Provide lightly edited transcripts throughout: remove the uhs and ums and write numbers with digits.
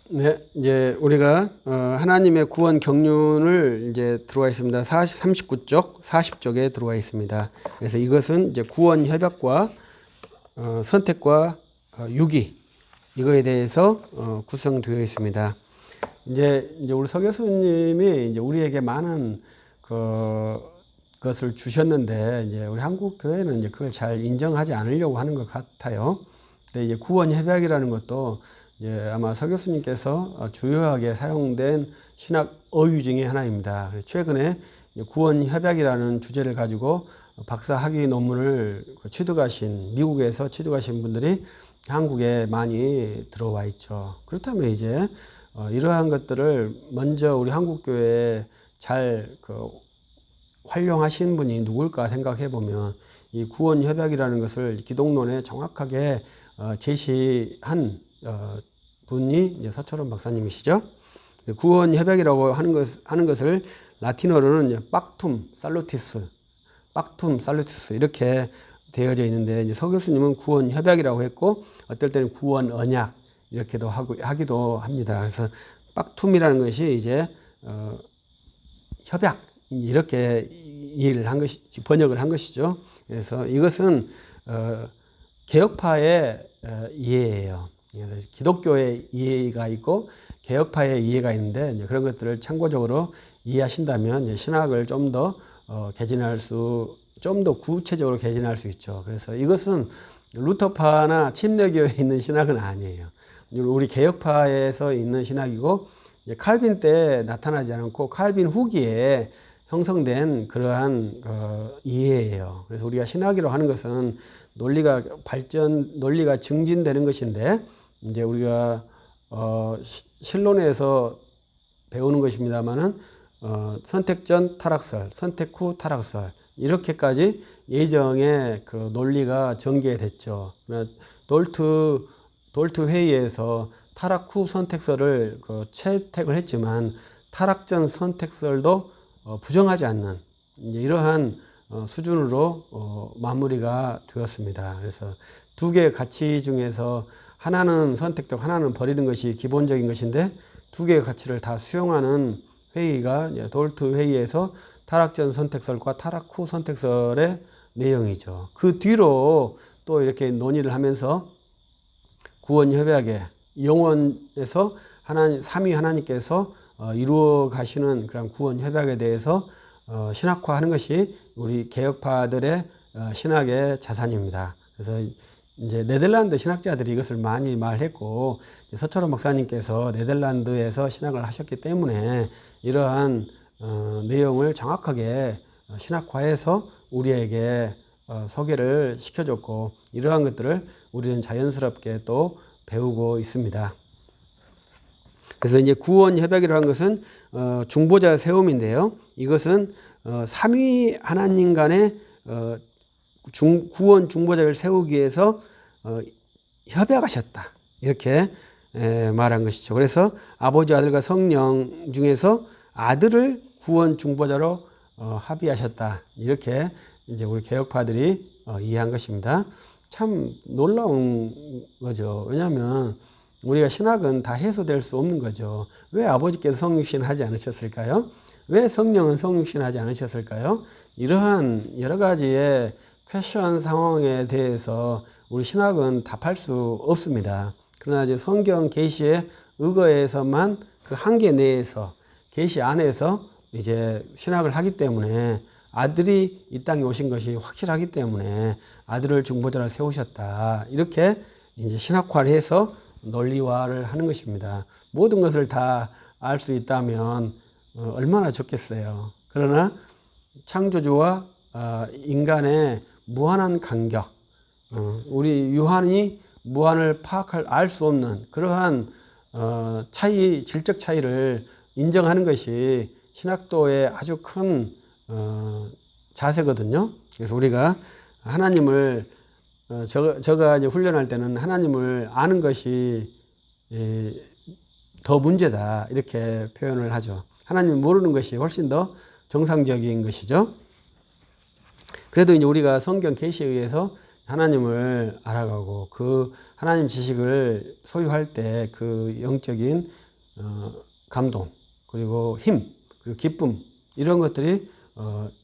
네, 이제 우리가 하나님의 구원 경륜을 이제 들어와 있습니다. 39쪽, 40쪽에 들어와 있습니다. 그래서 이것은 이제 구원 협약과 선택과 유기 이거에 대해서 구성되어 있습니다. 이제 우리 서 교수님이 이제 우리에게 많은 것을 주셨는데 이제 우리 한국 교회는 이제 그걸 잘 인정하지 않으려고 하는 것 같아요. 근데 이제 구원 협약이라는 것도 이제 아마 서 교수님께서 주요하게 사용된 신학 어휘 중에 하나입니다. 그래서 최근에 구원 협약이라는 주제를 가지고 박사 학위 논문을 취득하신 미국에서 취득하신 분들이 한국에 많이 들어와 있죠. 그렇다면 이제 이러한 것들을 먼저 우리 한국 교회에 잘 활용하신 분이 누굴까 생각해 보면 이 구원 협약이라는 것을 기독론에 정확하게 제시한 분이 이제 서철원 박사님이시죠. 구원 협약이라고 하는 것을 라틴어로는 빡툼 살루티스 이렇게 되어져 있는데 이제 서 교수님은 구원 협약이라고 했고 어떨 때는 구원 언약 이렇게도 하기도 합니다. 그래서 빡툼이라는 것이 이제 협약 이렇게 이해를 한 것이 번역을 한 것이죠. 그래서 이것은 개혁파의 이해예요. 그래서 기독교의 이해가 있고 개혁파의 이해가 있는데 이제 그런 것들을 참고적으로 이해하신다면 이제 신학을 좀 더 좀 더 구체적으로 개진할 수 있죠. 그래서 이것은 루터파나 침례교에 있는 신학은 아니에요. 우리 개혁파에서 있는 신학이고 칼빈 때 나타나지 않고 칼빈 후기에 형성된 그러한 이해예요. 그래서 우리가 신학이라고 하는 것은 논리가 증진되는 것인데 이제 우리가 신론에서 배우는 것입니다만은 선택 전 타락설, 선택 후 타락설 이렇게까지 예정의 그 논리가 전개됐죠. 돌트 회의에서 타락 후 선택설을 채택을 했지만 타락 전 선택설도 부정하지 않는 이러한 수준으로 마무리가 되었습니다. 그래서 두 개의 가치 중에서 하나는 선택되고 하나는 버리는 것이 기본적인 것인데 두 개의 가치를 다 수용하는 회의가 돌트 회의에서 타락 전 선택설과 타락 후 선택설의 내용이죠. 그 뒤로 또 이렇게 논의를 하면서 구원 협약의 영원에서 삼위 하나님께서 이루어 가시는 그런 구원 협약에 대해서 신학화하는 것이 우리 개혁파들의 신학의 자산입니다. 그래서 이제 네덜란드 신학자들이 이것을 많이 말했고 서철원 목사님께서 네덜란드에서 신학을 하셨기 때문에 이러한 내용을 정확하게 신학화해서 우리에게 소개를 시켜줬고 이러한 것들을 우리는 자연스럽게 또 배우고 있습니다. 그래서 이제 구원 협약이라고 하는 것은 중보자 세움인데요. 이것은 삼위 하나님 간의 구원 중보자를 세우기 위해서 협약하셨다. 이렇게 말한 것이죠. 그래서 아버지, 아들과 성령 중에서 아들을 구원 중보자로 합의하셨다. 이렇게 이제 우리 개혁파들이 이해한 것입니다. 참 놀라운 거죠. 왜냐하면 우리가 신학은 다 해소될 수 없는 거죠. 왜 아버지께서 성육신을 하지 않으셨을까요? 왜 성령은 성육신을 하지 않으셨을까요? 이러한 여러 가지의 퀘션 상황에 대해서 우리 신학은 답할 수 없습니다. 그러나 이제 성경 계시의 의거에서만 그 한계 내에서 계시 안에서 이제 신학을 하기 때문에 아들이 이 땅에 오신 것이 확실하기 때문에 아들을 중보자로 세우셨다. 이렇게 이제 신학화를 해서 논리화를 하는 것입니다. 모든 것을 다 알 수 있다면 얼마나 좋겠어요. 그러나 창조주와 인간의 무한한 간격, 우리 유한이 무한을 알 수 없는 그러한 질적 차이를 인정하는 것이 신학도의 아주 큰 자세거든요. 그래서 우리가 하나님을 저가 이제 훈련할 때는 하나님을 아는 것이 더 문제다 이렇게 표현을 하죠. 하나님 모르는 것이 훨씬 더 정상적인 것이죠. 그래도 이제 우리가 성경 계시에 의해서 하나님을 알아가고 그 하나님 지식을 소유할 때 그 영적인 감동, 그리고 힘, 그리고 기쁨, 이런 것들이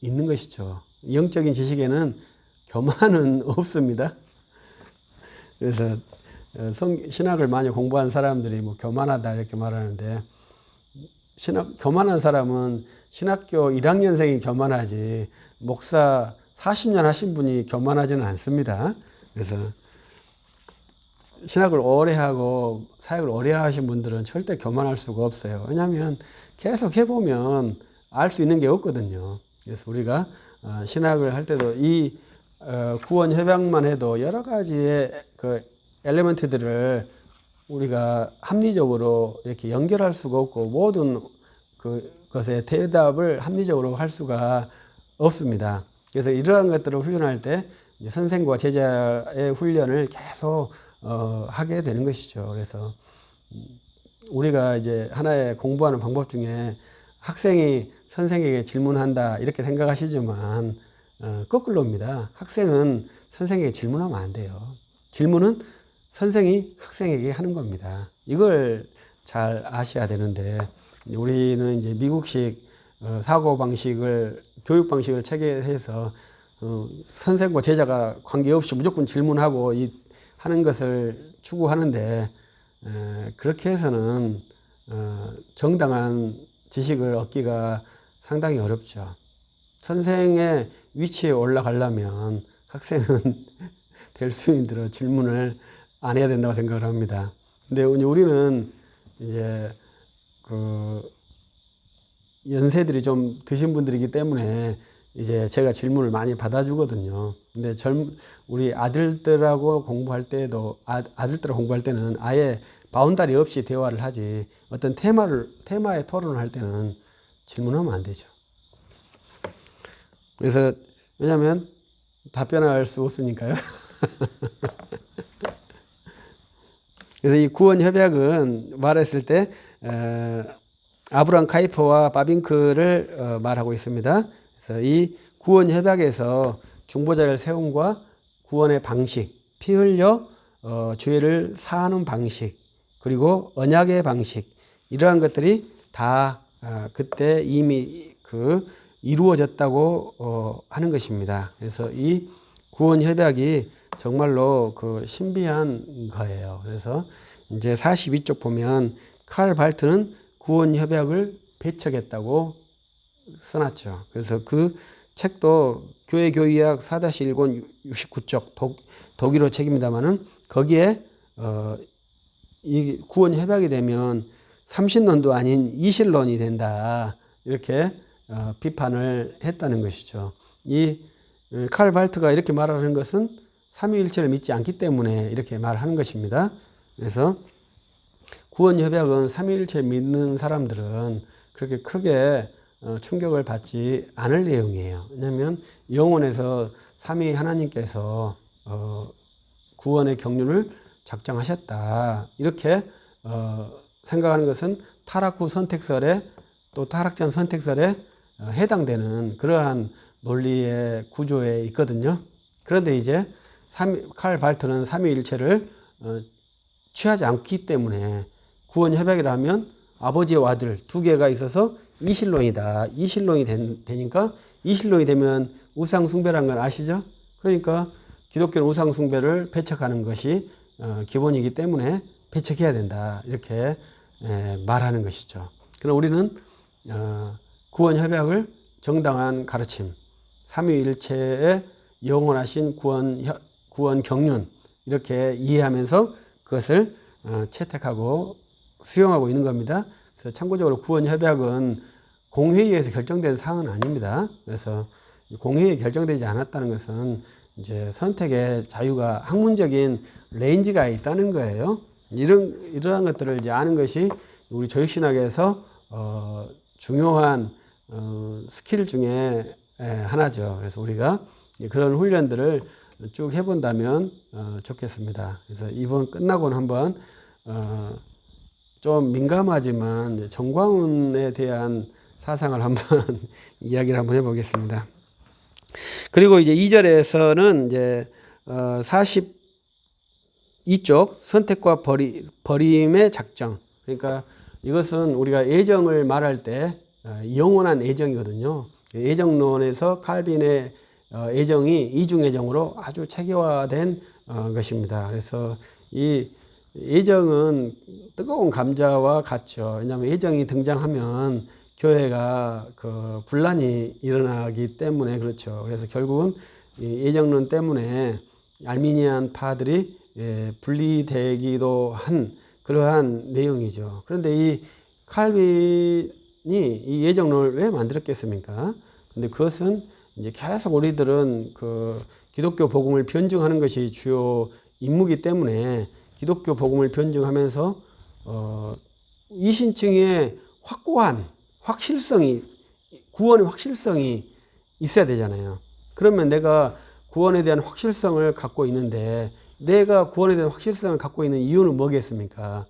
있는 것이죠. 영적인 지식에는 교만은 없습니다. 그래서 신학을 많이 공부한 사람들이 뭐 교만하다 이렇게 말하는데, 교만한 사람은 신학교 1학년생이 교만하지 목사 40년 하신 분이 교만하지는 않습니다. 그래서 신학을 오래 하고 사역을 오래 하신 분들은 절대 교만할 수가 없어요. 왜냐하면 계속 해보면 알 수 있는 게 없거든요. 그래서 우리가 신학을 할 때도 이 구원 협약만 해도 여러 가지의 그 엘리먼트들을 우리가 합리적으로 이렇게 연결할 수가 없고 모든 그것의 대답을 합리적으로 할 수가 없습니다. 그래서 이러한 것들을 훈련할 때 선생과 제자의 훈련을 계속 하게 되는 것이죠. 그래서 우리가 이제 하나의 공부하는 방법 중에 학생이 선생에게 질문한다 이렇게 생각하시지만 거꾸로입니다. 학생은 선생에게 질문하면 안 돼요. 질문은 선생이 학생에게 하는 겁니다. 이걸 잘 아셔야 되는데, 우리는 이제 미국식 사고 방식을, 교육 방식을 체계해서 선생과 제자가 관계없이 무조건 질문하고 하는 것을 추구하는데, 그렇게 해서는 정당한 지식을 얻기가 상당히 어렵죠. 선생의 위치에 올라가려면 학생은 될 수 있는 대로 질문을 안 해야 된다고 생각을 합니다. 근데 우리는 이제 연세들이 좀 드신 분들이기 때문에 이제 제가 질문을 많이 받아주거든요. 근데 우리 아들들하고 공부할 때도, 아들들하고 공부할 때는 아예 바운다리 없이 대화를 하지, 어떤 테마에 토론을 할 때는 질문하면 안 되죠. 그래서, 왜냐면 답변할 수 없으니까요. 그래서 이 구원 협약은 말했을 때, 아브라함 카이퍼와 바빙크를 말하고 있습니다. 그래서 이 구원 협약에서 중보자를 세움과 구원의 방식, 피 흘려 죄를 사하는 방식, 그리고 언약의 방식, 이러한 것들이 다 그때 이미 이루어졌다고 하는 것입니다. 그래서 이 구원 협약이 정말로 신비한 거예요. 그래서 이제 42쪽 보면 칼 발트는 구원 협약을 배척했다고 써놨죠. 그래서 그 책도 교회 교의학 4-1권 69쪽 독일어 책입니다만은 거기에 이 구원 협약이 되면 삼신론도 아닌 이신론이 된다, 이렇게 비판을 했다는 것이죠. 이 칼 발트가 이렇게 말하는 것은 삼위일체를 믿지 않기 때문에 이렇게 말하는 것입니다. 그래서 구원 협약은 삼위일체 믿는 사람들은 그렇게 크게 충격을 받지 않을 내용이에요. 왜냐하면 영혼에서 삼위 하나님께서 구원의 경륜을 작정하셨다, 이렇게 생각하는 것은 타락 후 선택설에, 또 타락 전 선택설에 해당되는 그러한 논리의 구조에 있거든요. 그런데 이제 칼 발트는 삼위일체를 취하지 않기 때문에 구원 협약이라면 아버지와 아들 두 개가 있어서 이신론이다. 이신론이 되니까, 이신론이 되면 우상 숭배라는 건 아시죠? 그러니까 기독교는 우상 숭배를 배척하는 것이 기본이기 때문에 배척해야 된다, 이렇게 말하는 것이죠. 그럼 우리는 구원 협약을 정당한 가르침, 삼위일체의 영원하신 구원 경륜, 이렇게 이해하면서 그것을 채택하고 수용하고 있는 겁니다. 그래서 참고적으로 구원 협약은 공회의에서 결정된 사항은 아닙니다. 그래서 공회의에 결정되지 않았다는 것은 이제 선택의 자유가, 학문적인 레인지가 있다는 거예요. 이러한 것들을 이제 아는 것이 우리 조직신학에서 중요한 스킬 중에 하나죠. 그래서 우리가 그런 훈련들을 쭉 해본다면 좋겠습니다. 그래서 이번 끝나고는 한번 좀 민감하지만 정광훈에 대한 사상을 한번 이야기를 한번 해보겠습니다. 그리고 이제 2절에서는 이제 42쪽 선택과 버림의 작정. 그러니까 이것은 우리가 애정을 말할 때 영원한 애정이거든요. 애정론에서 칼빈의 애정이 이중애정으로 아주 체계화된 것입니다. 그래서 이 애정은 뜨거운 감자와 같죠. 왜냐하면 애정이 등장하면 교회가 분란이 일어나기 때문에 그렇죠. 그래서 결국은 이 애정론 때문에 알미니안 파들이 분리되기도 한 그러한 내용이죠. 그런데 이 칼빈이 이 애정론을 왜 만들었겠습니까? 근데 그것은 이제 계속 우리들은 기독교 복음을 변증하는 것이 주요 임무이기 때문에 기독교 복음을 변증하면서 이신층의 확고한 확실성이, 구원의 확실성이 있어야 되잖아요. 그러면 내가 구원에 대한 확실성을 갖고 있는데, 내가 구원에 대한 확실성을 갖고 있는 이유는 뭐겠습니까?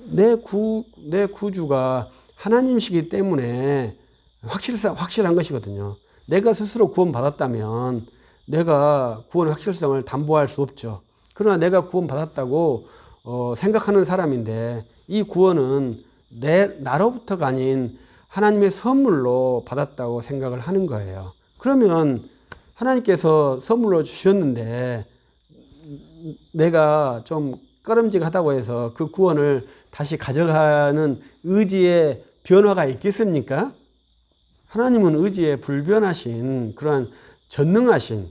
내 구주가 하나님이시기 때문에 확실한 것이거든요. 내가 스스로 구원받았다면 내가 구원의 확실성을 담보할 수 없죠. 그러나 내가 구원받았다고 생각하는 사람인데, 이 구원은 나로부터가 아닌 하나님의 선물로 받았다고 생각을 하는 거예요. 그러면 하나님께서 선물로 주셨는데 내가 좀 꺼름직하다고 해서 그 구원을 다시 가져가는 의지의 변화가 있겠습니까? 하나님은 의지에 불변하신 그러한 전능하신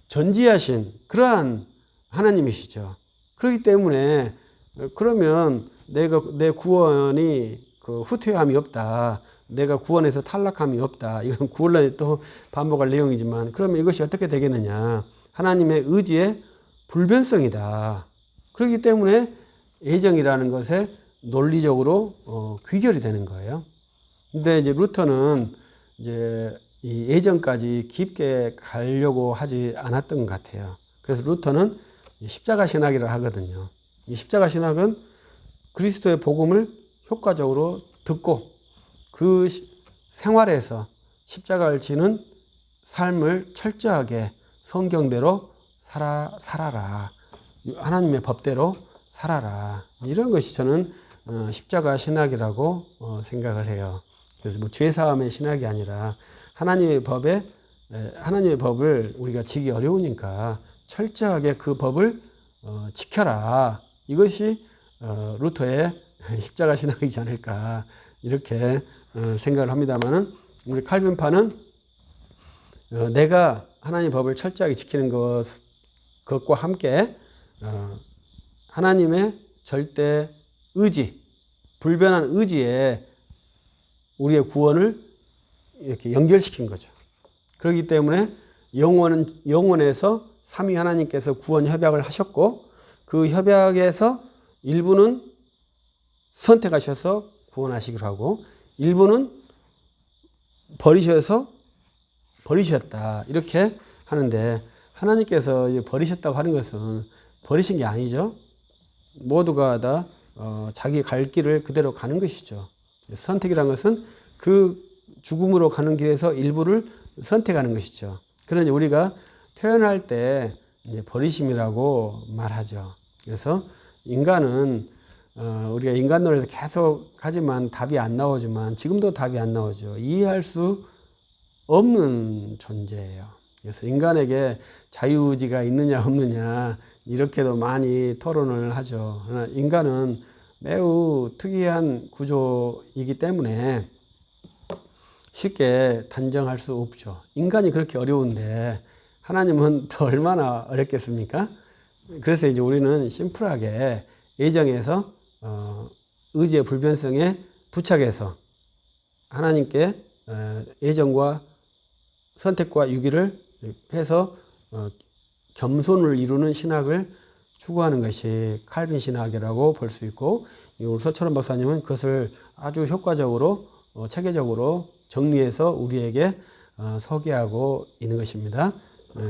전지하신 그러한 하나님이시죠. 그렇기 때문에 그러면 내 구원이 후퇴함이 없다. 내가 구원에서 탈락함이 없다. 이건 구원론에 또 반복할 내용이지만, 그러면 이것이 어떻게 되겠느냐? 하나님의 의지의 불변성이다. 그렇기 때문에 애정이라는 것에 논리적으로 귀결이 되는 거예요. 근데 이제 루터는 이제 이 애정까지 깊게 가려고 하지 않았던 것 같아요. 그래서 루터는 십자가 신학이라고 하거든요. 이 십자가 신학은 그리스도의 복음을 효과적으로 듣고 그 생활에서 십자가를 지는 삶을 철저하게 성경대로 살아라. 하나님의 법대로 살아라. 이런 것이 저는 십자가 신학이라고 생각을 해요. 그래서 뭐 죄사함의 신학이 아니라 하나님의 법을 우리가 지기 어려우니까 철저하게 그 법을 지켜라. 이것이 루터의 십자가 신학이지 않을까 이렇게 생각을 합니다만은, 우리 칼빈파는 내가 하나님의 법을 철저하게 지키는 것과 함께 하나님의 절대 의지, 불변한 의지에 우리의 구원을 이렇게 연결시킨 거죠. 그렇기 때문에 영원에서 삼위 하나님께서 구원 협약을 하셨고, 그 협약에서 일부는 선택하셔서 구원하시기로 하고 일부는 버리셔서 버리셨다. 이렇게 하는데, 하나님께서 버리셨다고 하는 것은 버리신 게 아니죠. 모두가 다 자기 갈 길을 그대로 가는 것이죠. 선택이라는 것은 그 죽음으로 가는 길에서 일부를 선택하는 것이죠. 그러니 우리가 표현할 때 이제 버리심이라고 말하죠. 그래서 인간은 우리가 인간론에서 계속 하지만 답이 안 나오지만, 지금도 답이 안 나오죠. 이해할 수 없는 존재예요. 그래서 인간에게 자유의지가 있느냐 없느냐 이렇게도 많이 토론을 하죠. 그러나 인간은 매우 특이한 구조이기 때문에 쉽게 단정할 수 없죠. 인간이 그렇게 어려운데 하나님은 더 얼마나 어렵겠습니까? 그래서 이제 우리는 심플하게 애정에서 의지의 불변성에 부착해서 하나님께 애정과 선택과 유기를 해서 겸손을 이루는 신학을 추구하는 것이 칼빈 신학이라고 볼 수 있고, 우리 서철원 박사님은 그것을 아주 효과적으로 체계적으로 정리해서 우리에게 소개하고 있는 것입니다.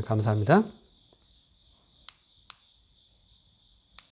감사합니다.